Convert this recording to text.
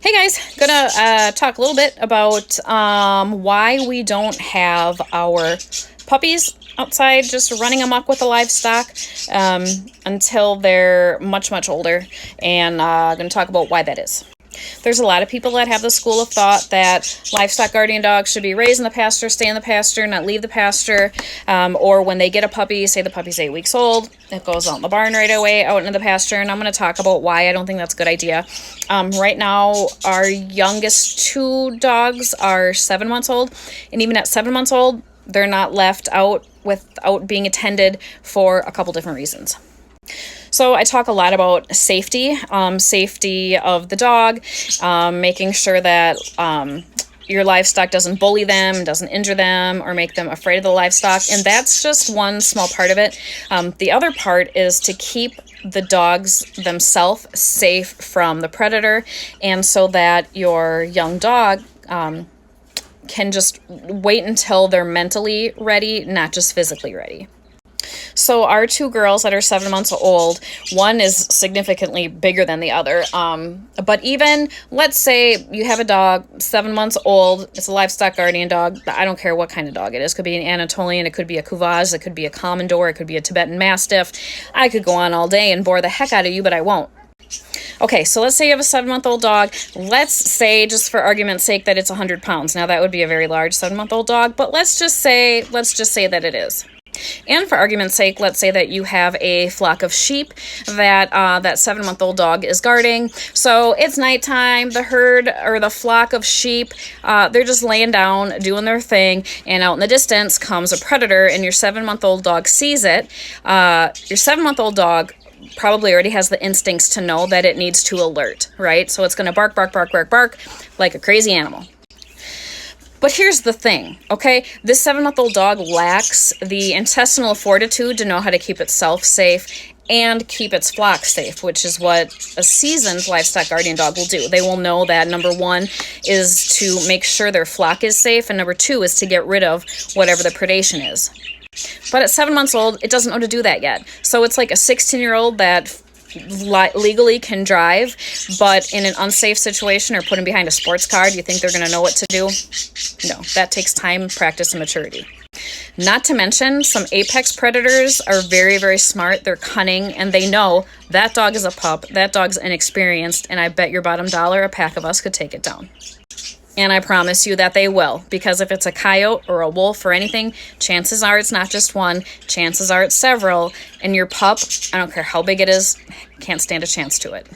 Hey guys, gonna talk a little bit about why we don't have our puppies outside just running amok with the livestock until they're much older, and gonna talk about why that is. There's a lot of people that have the school of thought that livestock guardian dogs should be raised in the pasture, stay in the pasture, not leave the pasture, or when they get a puppy, say the puppy's 8 weeks old, it goes out in the barn right away, out into the pasture, and I'm going to talk about why I don't think that's a good idea. Right now, our youngest 2 dogs are 7 months old, and even at 7 months old, they're not left out without being attended for a couple different reasons. So I talk a lot about safety, safety of the dog, making sure that your livestock doesn't bully them, doesn't injure them, or make them afraid of the livestock. And that's just one small part of it. The other part is to keep the dogs themselves safe from the predator, and so that your young dog can just wait until they're mentally ready, not just physically ready. So our 2 girls that are 7 months old, one is significantly bigger than the other. But even, let's say you have a dog, 7 months old, it's a livestock guardian dog. I don't care what kind of dog it is. It could be an Anatolian, it could be a Couvage, it could be a Commodore, it could be a Tibetan Mastiff. I could go on all day and bore the heck out of you, but I won't. Okay, so let's say you have a 7-month-old dog. Let's say, just for argument's sake, that it's 100 pounds. Now that would be a very large 7-month-old dog, but let's just say that it is. And for argument's sake, let's say that you have a flock of sheep that that 7-month-old dog is guarding. So it's nighttime, the herd or the flock of sheep, they're just laying down, doing their thing, and out in the distance comes a predator, and your 7-month-old dog sees it. Your 7-month-old dog probably already has the instincts to know that it needs to alert, right? So it's going to bark like a crazy animal. But here's the thing, okay? This 7-month-old dog lacks the intestinal fortitude to know how to keep itself safe and keep its flock safe, which is what a seasoned livestock guardian dog will do. They will know that number 1 is to make sure their flock is safe, and number 2 is to get rid of whatever the predation is. But at 7 months old, it doesn't know to do that yet. So it's like a 16-year-old that legally can drive, but in an unsafe situation or put him behind a sports car, do you think they're going to know what to do? No, that takes time, practice, and maturity. Not to mention, some apex predators are very smart, they're cunning, and they know that dog is a pup, that dog's inexperienced, and I bet your bottom dollar a pack of us could take it down. And I promise you that they will, because if it's a coyote or a wolf or anything, chances are it's not just one, chances are it's several, and your pup, I don't care how big it is, can't stand a chance to it.